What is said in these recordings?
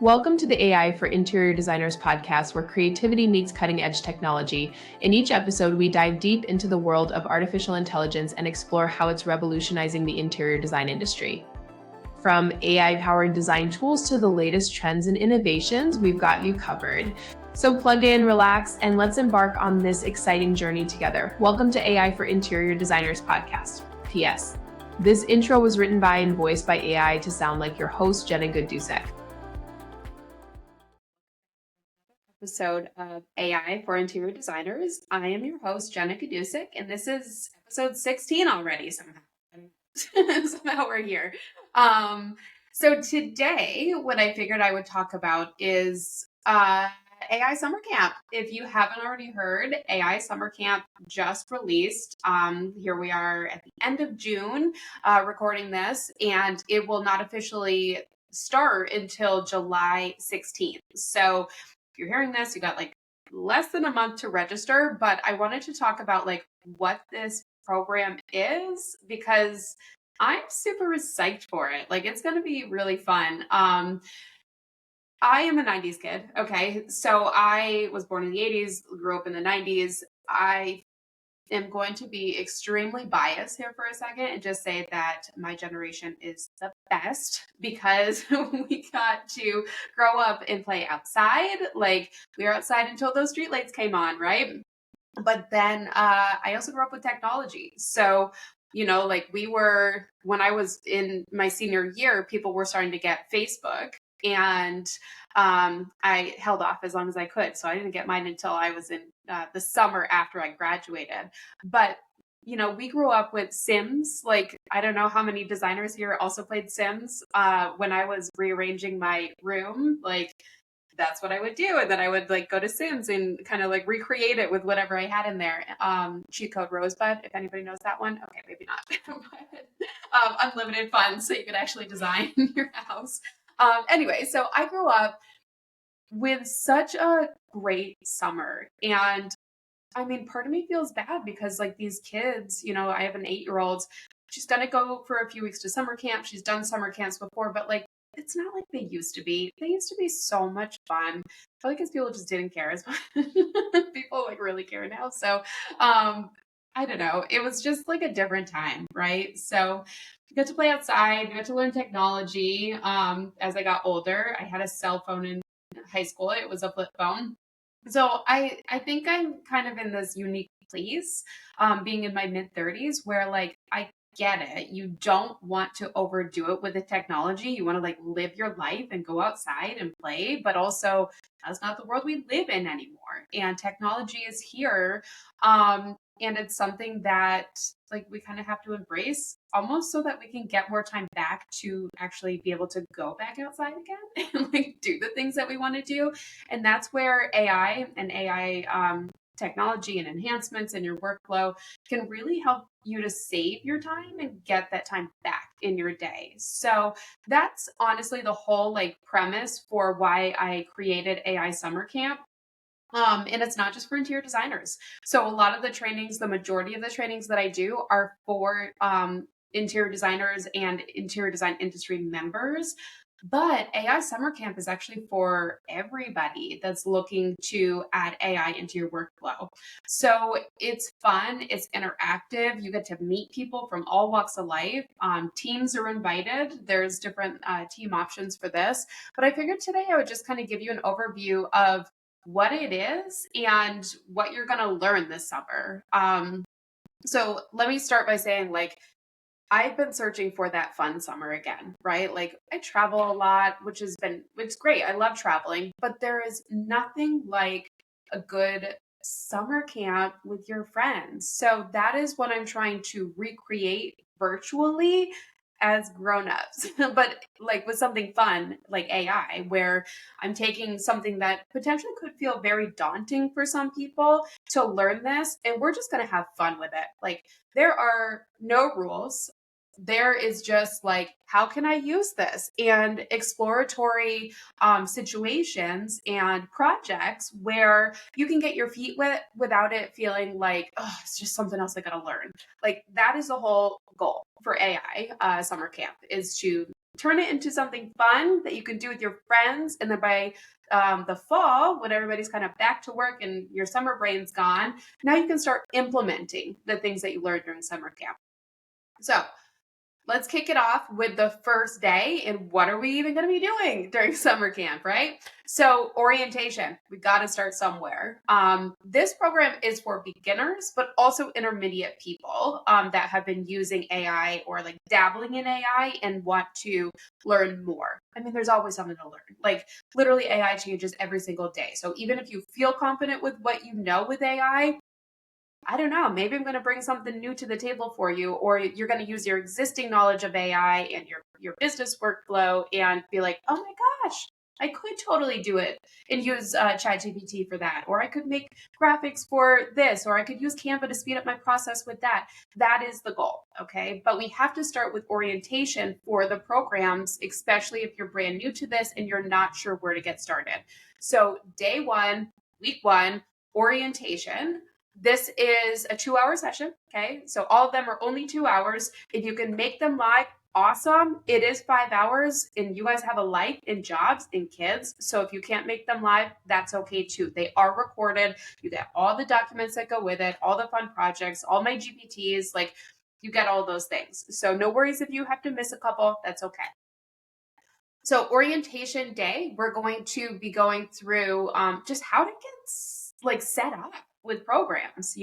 Welcome to the AI for Interior Designers podcast, where creativity meets cutting edge technology. In each episode, we dive deep into the world of artificial intelligence and explore how it's revolutionizing the interior design industry. From AI-powered design tools to the latest trends and innovations, we've got you covered. So plug in, relax, and let's embark on this exciting journey together. Welcome to AI for Interior Designers podcast. P.S. This intro was written by and voiced by AI to sound like your host, Jenna Gaidusek. Episode of AI for Interior Designers. I am your host, Jenna Gaidusek, and this is episode 16 already somehow. Somehow we're here. So today, what I figured I would talk about is AI Summer Camp. If you haven't already heard, AI Summer Camp just released. Here we are at the end of June recording this, and it will not officially start until July 16th. So if you're hearing this, you got like less than a month to register, but I wanted to talk about like what this program is because I'm super psyched for it. Like it's going to be really fun. I am a 90s kid. Okay. So I was born in the 80s, grew up in the 90s. I am going to be extremely biased here for a second and just say that my generation is the best because we got to grow up and play outside. Like we were outside until those streetlights came on, right? But then I also grew up with technology. So, like when I was in my senior year, people were starting to get Facebook. And I held off as long as I could. So I didn't get mine until I was in the summer after I graduated. But, we grew up with Sims. Like, I don't know how many designers here also played Sims. When I was rearranging my room, like, that's what I would do. And then I would like go to Sims and kind of like recreate it with whatever I had in there. Cheat code Rosebud, if anybody knows that one. Okay, maybe not. But, unlimited funds so you could actually design your house. Anyway, so I grew up with such a great summer. And I mean, part of me feels bad because like these kids, I have an 8-year-old, she's going to go for a few weeks to summer camp. She's done summer camps before, but like, it's not like they used to be. They used to be so much fun. Probably because people just didn't care as much. People like really care now. So I don't know. It was just like a different time, right? So we got to play outside, we got to learn technology. As I got older, I had a cell phone in high school. It was a flip phone. So I think I'm kind of in this unique place, being in my mid-30s where like I get it. You don't want to overdo it with the technology. You want to like live your life and go outside and play, but also that's not the world we live in anymore. And technology is here. And it's something that like we kind of have to embrace almost so that we can get more time back to actually be able to go back outside again and like do the things that we want to do. And that's where AI and AI technology and enhancements in your workflow can really help you to save your time and get that time back in your day. So that's honestly the whole like premise for why I created AI Summer Camp. And it's not just for interior designers. So a lot of the trainings, the majority of the trainings that I do are for interior designers and interior design industry members. But AI Summer Camp is actually for everybody that's looking to add AI into your workflow. So it's fun, it's interactive. You get to meet people from all walks of life. Teams are invited. There's different team options for this. But I figured today I would just kind of give you an overview of what it is and what you're going to learn this summer. So let me start by saying like, I've been searching for that fun summer again, right? Like I travel a lot, which it's great. I love traveling, but there is nothing like a good summer camp with your friends. So that is what I'm trying to recreate virtually as grown-ups, but like with something fun like AI, where I'm taking something that potentially could feel very daunting for some people to learn this, and we're just going to have fun with it. Like there are no rules. There is just like, how can I use this? And exploratory situations and projects where you can get your feet wet without it feeling like, oh, it's just something else I got to learn. Like that is the whole goal for AI Summer Camp, is to turn it into something fun that you can do with your friends. And then by the fall, when everybody's kind of back to work and your summer brain's gone, now you can start implementing the things that you learned during summer camp. So let's kick it off with the first day. And what are we even going to be doing during summer camp, right? So orientation, we got to start somewhere. This program is for beginners, but also intermediate people that have been using AI or like dabbling in AI and want to learn more. I mean, there's always something to learn. Like literally AI changes every single day. So even if you feel confident with what you know with AI, I don't know, maybe I'm going to bring something new to the table for you, or you're going to use your existing knowledge of AI and your business workflow and be like, oh my gosh, I could totally do it and use ChatGPT for that. Or I could make graphics for this, or I could use Canva to speed up my process with that. That is the goal. Okay. But we have to start with orientation for the programs, especially if you're brand new to this and you're not sure where to get started. So day one, week one, orientation. This is a 2-hour session. Okay. So all of them are only 2 hours. If you can make them live, awesome. It is 5 hours and you guys have a life and jobs and kids. So if you can't make them live, that's okay too. They are recorded. You get all the documents that go with it, all the fun projects, all my GPTs, like you get all those things. So no worries if you have to miss a couple, that's okay. So orientation day, we're going to be going through just how to get like set up with programs,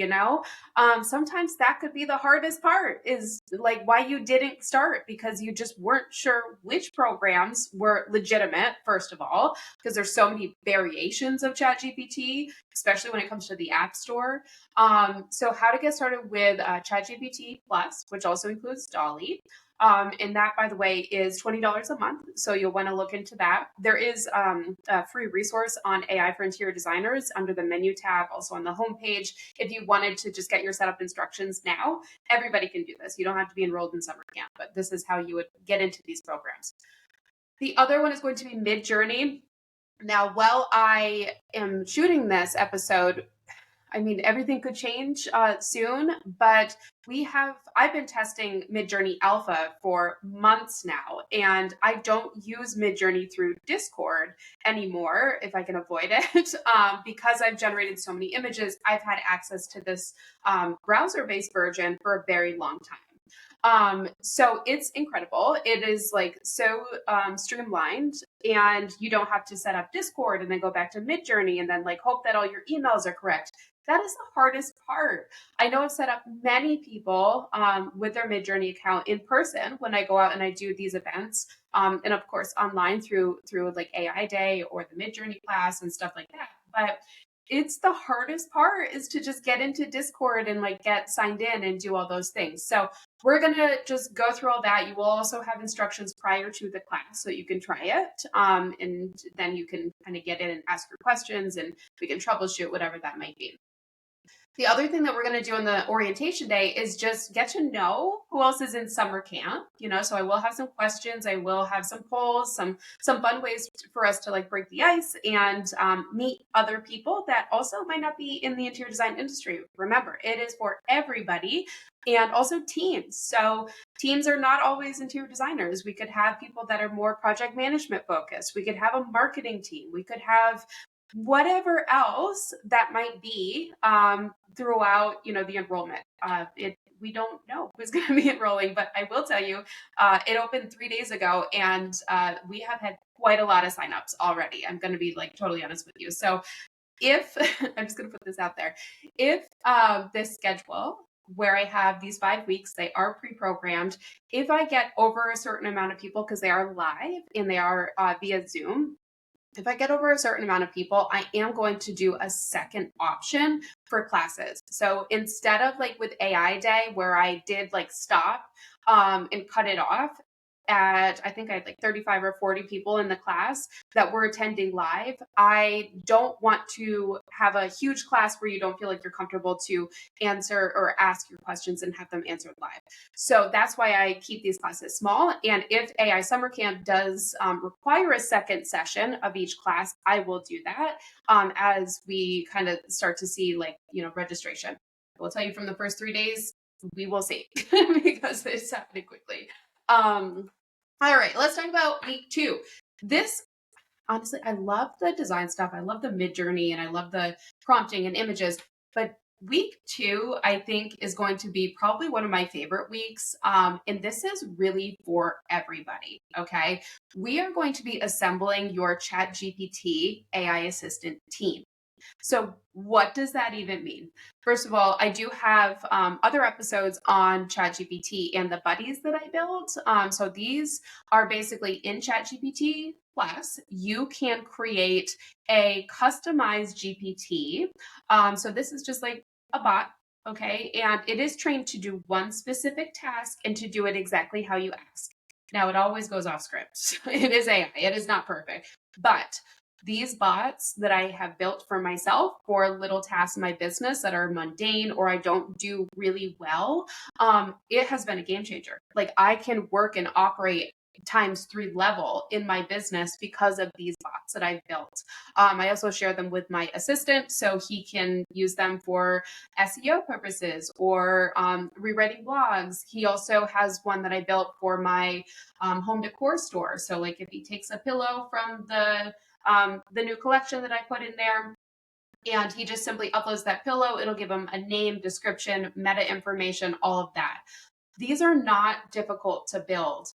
sometimes that could be the hardest part is like why you didn't start because you just weren't sure which programs were legitimate, first of all, because there's so many variations of ChatGPT, especially when it comes to the App Store. So how to get started with ChatGPT Plus, which also includes Dolly. And that, by the way, is $20 a month. So you'll want to look into that. There is a free resource on AI for interior designers under the menu tab, also on the homepage. If you wanted to just get your setup instructions now, everybody can do this. You don't have to be enrolled in summer camp, but this is how you would get into these programs. The other one is going to be Midjourney. Now, while I am shooting this episode, I mean, everything could change soon, but I've been testing Midjourney Alpha for months now, and I don't use Midjourney through Discord anymore if I can avoid it. Because I've generated so many images, I've had access to this browser-based version for a very long time. So it's incredible. It is like so streamlined, and you don't have to set up Discord and then go back to Midjourney and then like hope that all your emails are correct. That is the hardest part. I know I've set up many people with their Midjourney account in person when I go out and I do these events, and of course online through like AI Day or the Midjourney class and stuff like that. But it's the hardest part is to just get into Discord and like get signed in and do all those things. So we're going to just go through all that. You will also have instructions prior to the class so you can try it. And then you can kind of get in and ask your questions and we can troubleshoot whatever that might be. The other thing that we're going to do on the orientation day is just get to know who else is in summer camp, so I will have some questions. I will have some polls, some fun ways for us to like break the ice and meet other people that also might not be in the interior design industry. Remember, it is for everybody, and also teams. So teams are not always interior designers. We could have people that are more project management focused. We could have a marketing team. We could have whatever else that might be throughout, the enrollment. We don't know who's going to be enrolling, but I will tell you, it opened 3 days ago, and we have had quite a lot of signups already. I'm going to be like totally honest with you. So if I'm just going to put this out there, if this schedule where I have these 5 weeks, they are pre-programmed. If I get over a certain amount of people, because they are live and they are via Zoom, if I get over a certain amount of people, I am going to do a second option for classes. So instead of like with AI Day, where I did like stop and cut it off at, I think I had like 35 or 40 people in the class that were attending live. I don't want to have a huge class where you don't feel like you're comfortable to answer or ask your questions and have them answered live. So that's why I keep these classes small. And if AI Summer Camp does require a second session of each class, I will do that as we kind of start to see like, registration. I will tell you from the first 3 days, we will see because it's happening quickly. All right, let's talk about week 2. This honestly, I love the design stuff. I love the Midjourney and I love the prompting and images. But week 2, I think, is going to be probably one of my favorite weeks. And this is really for everybody. Okay. We are going to be assembling your ChatGPT AI assistant team. So, what does that even mean? First of all, I do have other episodes on ChatGPT and the buddies that I built. So, these are basically in ChatGPT Plus. You can create a customized GPT. So, this is just like a bot. Okay. And it is trained to do one specific task and to do it exactly how you ask. Now, it always goes off script. It is AI, it is not perfect. But these bots that I have built for myself for little tasks in my business that are mundane or I don't do really well, it has been a game changer. Like I can work and operate times 3 level in my business because of these bots that I've built. I also share them with my assistant so he can use them for SEO purposes or rewriting blogs. He also has one that I built for my home decor store. So like if he takes a pillow from the new collection that I put in there. And he just simply uploads that pillow. It'll give him a name, description, meta information, all of that. These are not difficult to build.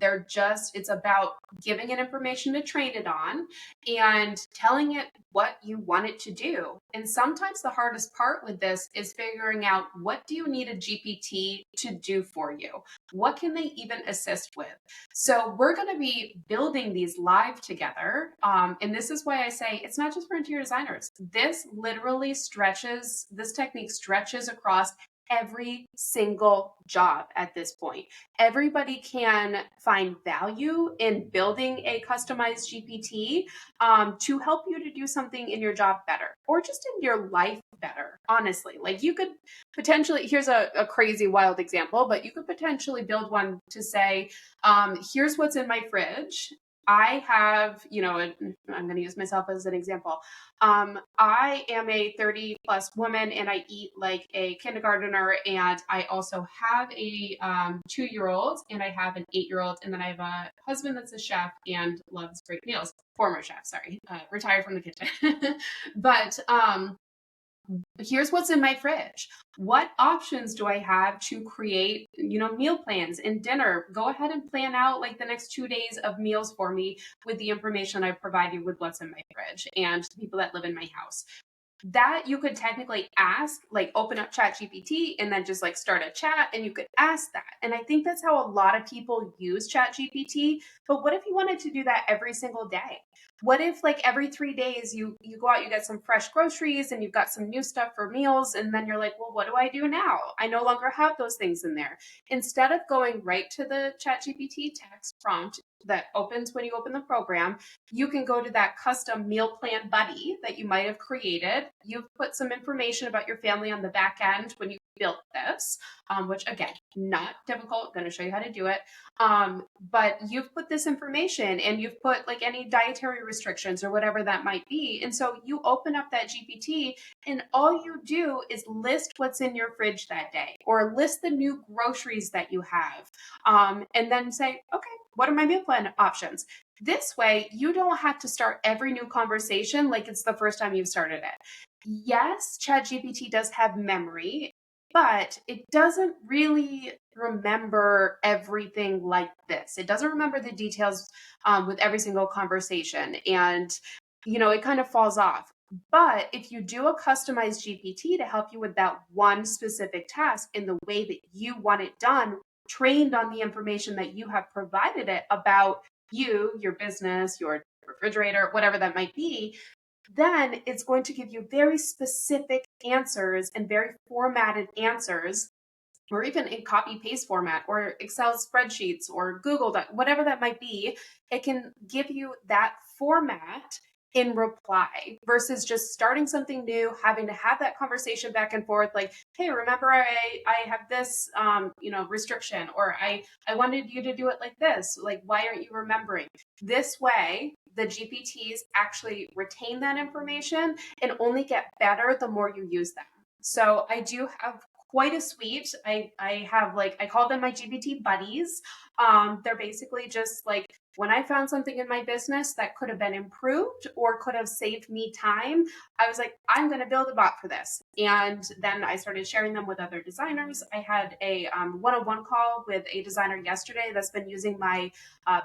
They're just, it's about giving it information to train it on and telling it what you want it to do. And sometimes the hardest part with this is figuring out what do you need a GPT to do for you? What can they even assist with? So we're going to be building these live together. And this is why I say it's not just for interior designers. This technique stretches across every single job at this point. Everybody can find value in building a customized GPT to help you to do something in your job better or just in your life better. Honestly, like you could potentially, here's a crazy wild example, but you could potentially build one to say, here's what's in my fridge. I have, I'm going to use myself as an example. I am a 30 plus woman and I eat like a kindergartner. And I also have a 2-year-old and I have an 8-year-old. And then I have a husband that's a chef and loves great meals. Former chef, sorry, retired from the kitchen. But here's what's in my fridge. What options do I have to create, meal plans and dinner? Go ahead and plan out like the next 2 days of meals for me with the information I provide you with what's in my fridge and the people that live in my house. That you could technically ask, like open up ChatGPT and then just like start a chat and you could ask that. And I think that's how a lot of people use ChatGPT. But what if you wanted to do that every single day? What if like every 3 days you go out, you get some fresh groceries and you've got some new stuff for meals and then you're like, well, what do I do now? I no longer have those things in there. Instead of going right to the ChatGPT text prompt that opens when you open the program, you can go to that custom meal plan buddy that you might have created. You've put some information about your family on the back end when you built this, which again, not difficult, going to show you how to do it. But you've put this information and you've put like any dietary restrictions or whatever that might be. And so you open up that GPT and all you do is list what's in your fridge that day or list the new groceries that you have. And then say, okay, what are my meal plan options? This way, you don't have to start every new conversation like it's the first time you've started it. Yes, ChatGPT does have memory, but it doesn't really remember everything like this. It doesn't remember the details with every single conversation. And, it kind of falls off. But if you do a customized GPT to help you with that one specific task in the way that you want it done, trained on the information that you have provided it about you, your business, your refrigerator, whatever that might be, then it's going to give you very specific answers and very formatted answers, or even in copy paste format or Excel spreadsheets or Google Doc, whatever that might be. It can give you that format in reply versus just starting something new, having to have that conversation back and forth like, hey, remember I have this restriction, or I wanted you to do it like this, like why aren't you remembering? This way the GPTs actually retain that information and only get better the more you use them. So I do have quite a suite. I have like, I call them my GPT buddies. They're basically just like, when I found something in my business that could have been improved or could have saved me time, I was like, I'm going to build a bot for this. And then I started sharing them with other designers. I had a one-on-one call with a designer yesterday that's been using my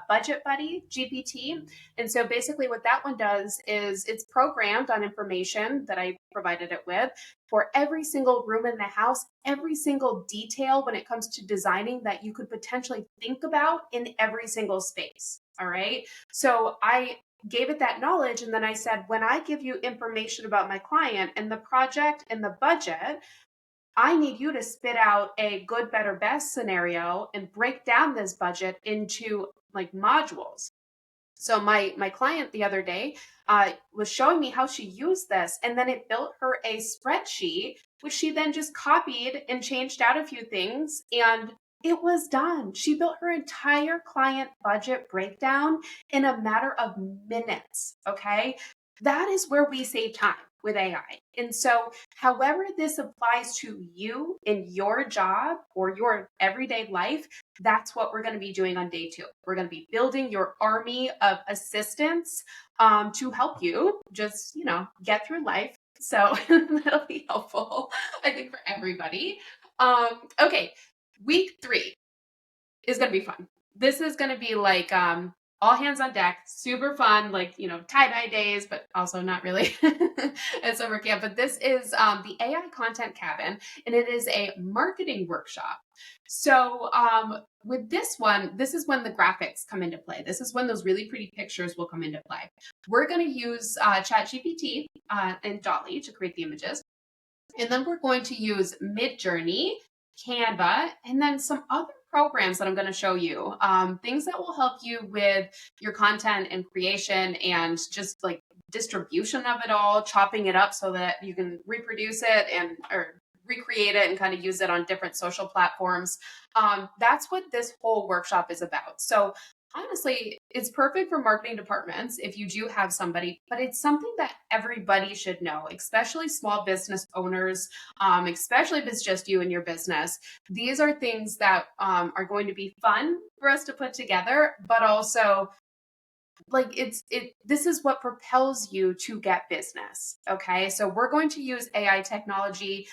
budget buddy GPT. And so basically what that one does is it's programmed on information that I provided it with for every single room in the house, every single detail when it comes to designing that you could potentially think about in every single space. All right. So I gave it that knowledge. And then I said, when I give you information about my client and the project and the budget, I need you to spit out a good, better, best scenario and break down this budget into like modules. So my client the other day was showing me how she used this, and then it built her a spreadsheet, which she then just copied and changed out a few things, and it was done. She built her entire client budget breakdown in a matter of minutes. Okay, that is where we save time with AI. And so, however this applies to you in your job or your everyday life, that's what we're going to be doing on day 2. We're going to be building your army of assistants to help you just, get through life. So that'll be helpful, I think, for everybody. Okay, week 3 is going to be fun. This is going to be like all hands on deck, super fun, like, tie-dye days, but also not really at summer camp. But this is the AI Content Cabin, and it is a marketing workshop. So with this one, this is when the graphics come into play. This is when those really pretty pictures will come into play. We're going to use ChatGPT and Dolly to create the images. And then we're going to use Midjourney, Canva, and then some other programs that I'm going to show you, things that will help you with your content and creation and just like distribution of it all, chopping it up so that you can reproduce it or recreate it and kind of use it on different social platforms. That's what this whole workshop is about. So honestly, it's perfect for marketing departments if you do have somebody, but it's something that everybody should know, especially small business owners, especially if it's just you and your business. These are things that are going to be fun for us to put together, but also like this is what propels you to get business. Okay, so we're going to use AI technology,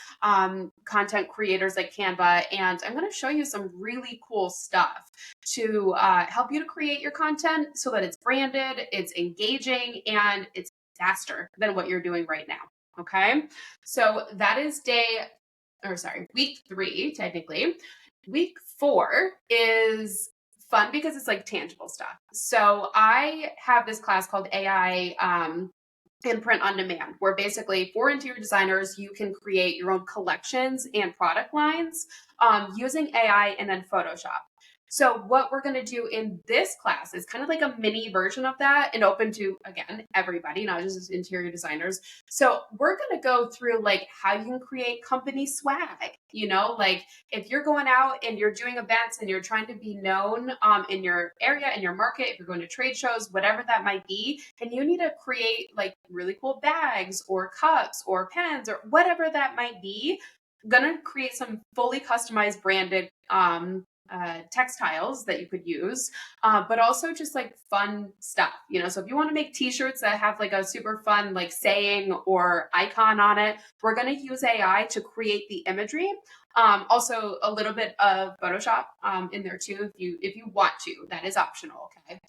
content creators like Canva, and I'm going to show you some really cool stuff to help you to create your content so that it's branded, it's engaging, and it's faster than what you're doing right now. Okay, so that is week 3 technically. Week 4 is fun because it's like tangible stuff. So I have this class called AI and Print on Demand, where basically for interior designers, you can create your own collections and product lines using AI and then Photoshop. So what we're going to do in this class is kind of like a mini version of that and open to, again, everybody, not just interior designers. So we're going to go through like how you can create company swag, like if you're going out and you're doing events and you're trying to be known in your area, in your market, if you're going to trade shows, whatever that might be, and you need to create like really cool bags or cups or pens or whatever that might be, I'm going to create some fully customized branded textiles that you could use, but also just like fun stuff, so if you want to make t-shirts that have like a super fun like saying or icon on it, we're going to use AI to create the imagery. Also a little bit of Photoshop in there too if you want to. That is optional. Okay.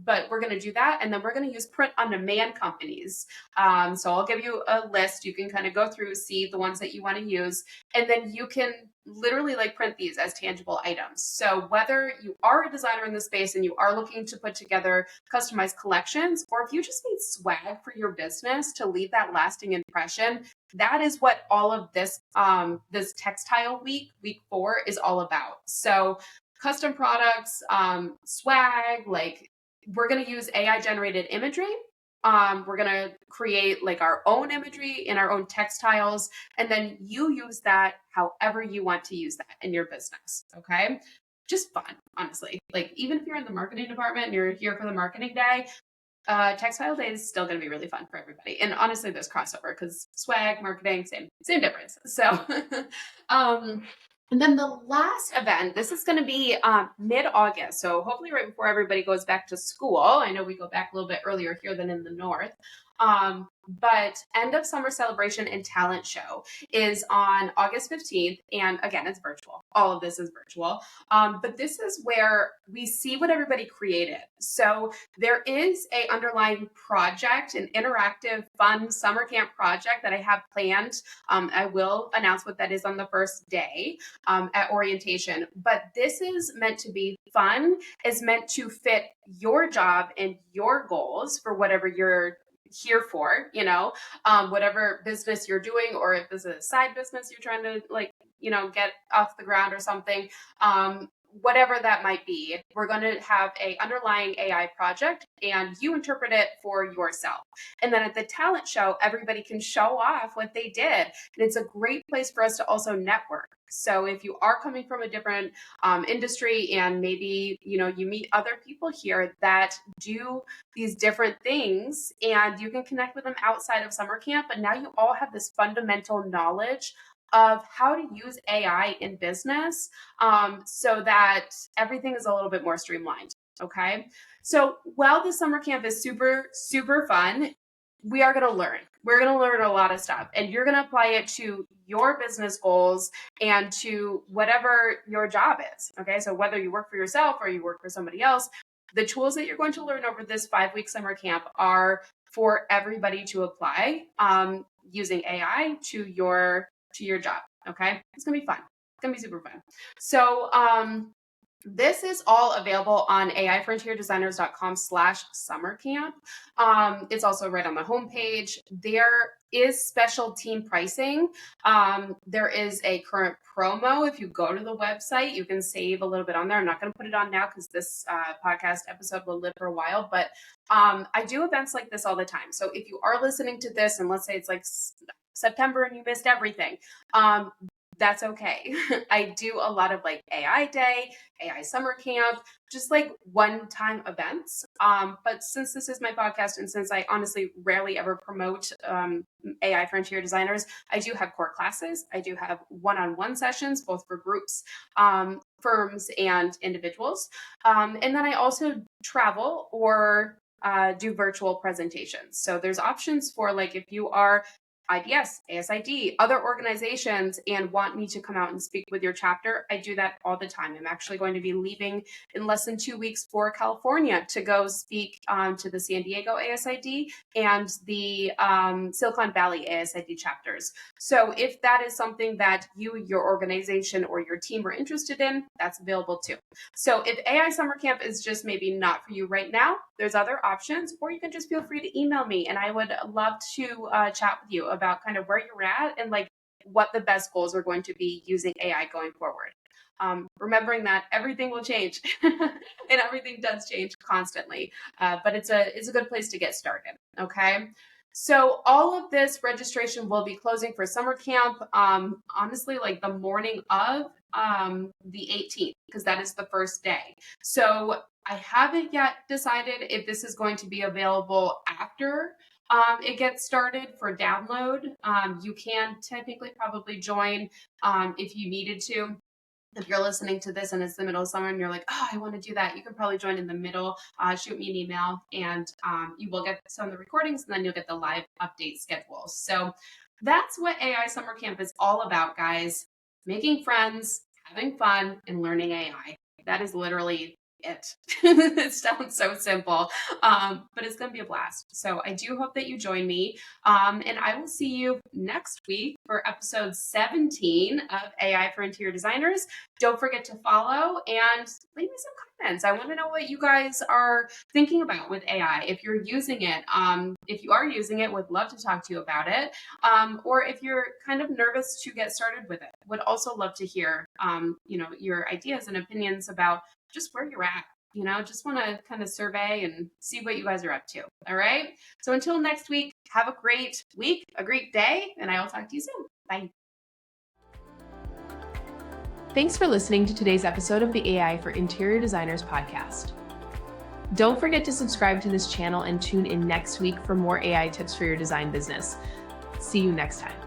But we're going to do that, and then we're going to use print on demand companies. So I'll give you a list. You can kind of go through, see the ones that you want to use, and then you can literally like print these as tangible items. So whether you are a designer in this space and you are looking to put together customized collections, or if you just need swag for your business to leave that lasting impression, that is what all of this this textile week 4 is all about. So custom products, swag, like we're going to use AI generated imagery. We're going to create like our own imagery in our own textiles, and then you use that however you want to use that in your business. Okay. Just fun, honestly. Like even if you're in the marketing department and you're here for the marketing day, Textile Day is still going to be really fun for everybody. And honestly, there's crossover because swag, marketing, same difference. So, um, and then the last event, this is going to be mid-August. So hopefully right before everybody goes back to school. I know we go back a little bit earlier here than in the north. But end of summer celebration and talent show is on August 15th. And again, it's virtual. All of this is virtual. But this is where we see what everybody created. So there is a underlying project, an interactive, fun summer camp project that I have planned. I will announce what that is on the first day at orientation. But this is meant to be fun, is meant to fit your job and your goals for whatever you're here for, whatever business you're doing, or if this is a side business you're trying to get off the ground or something, whatever that might be, we're going to have a underlying AI project and you interpret it for yourself. And then at the talent show, everybody can show off what they did. And it's a great place for us to also network. So if you are coming from a different industry and maybe, you meet other people here that do these different things and you can connect with them outside of summer camp, but now you all have this fundamental knowledge of how to use AI in business so that everything is a little bit more streamlined. Okay. So while the summer camp is super, super fun, we are going to learn. We're going to learn a lot of stuff and you're going to apply it to your business goals and to whatever your job is. Okay. So whether you work for yourself or you work for somebody else, the tools that you're going to learn over this 5-week summer camp are for everybody to apply using AI to your job. Okay. It's going to be fun. It's going to be super fun. So, this is all available on aifrontierDesigners.com/summercamp. It's also right on the homepage. There is special team pricing. There is a current promo. If you go to the website, you can save a little bit on there. I'm not going to put it on now because this podcast episode will live for a while, but I do events like this all the time. So if you are listening to this and let's say it's like September and you missed everything, that's okay. I do a lot of like AI Day, AI Summer Camp, just like one-time events. But since this is my podcast and since I honestly rarely ever promote AI Frontier Designers, I do have core classes. I do have one-on-one sessions, both for groups, firms, and individuals. And then I also travel or do virtual presentations. So there's options for like if you are IDS, ASID, other organizations, and want me to come out and speak with your chapter, I do that all the time. I'm actually going to be leaving in less than 2 weeks for California to go speak to the San Diego ASID and the Silicon Valley ASID chapters. So if that is something that you, your organization, or your team are interested in, that's available too. So if AI Summer Camp is just maybe not for you right now, there's other options, or you can just feel free to email me and I would love to chat with you about kind of where you're at and like what the best goals are going to be using AI going forward. Remembering that everything will change and everything does change constantly, but it's a good place to get started. Okay. So all of this registration will be closing for summer camp, honestly, like the morning of the 18th, because that is the first day. So I haven't yet decided if this is going to be available after it gets started for download. You can technically probably join if you needed to. If you're listening to this and it's the middle of summer and you're like, oh, I want to do that, you can probably join in the middle, shoot me an email, and you will get some of the recordings and then you'll get the live update schedules. So that's what AI Summer Camp is all about, guys. Making friends, having fun, and learning AI. That is literally it. It sounds so simple, but it's going to be a blast. So I do hope that you join me, and I will see you next week for episode 17 of AI for Interior Designers. Don't forget to follow and leave me some comments. I want to know what you guys are thinking about with AI. If you're using it, if you are using it, would love to talk to you about it. Or if you're kind of nervous to get started with it, would also love to hear, your ideas and opinions about just where you're at. Just want to kind of survey and see what you guys are up to. All right. So until next week, have a great week, a great day, and I will talk to you soon. Bye. Thanks for listening to today's episode of the AI for Interior Designers podcast. Don't forget to subscribe to this channel and tune in next week for more AI tips for your design business. See you next time.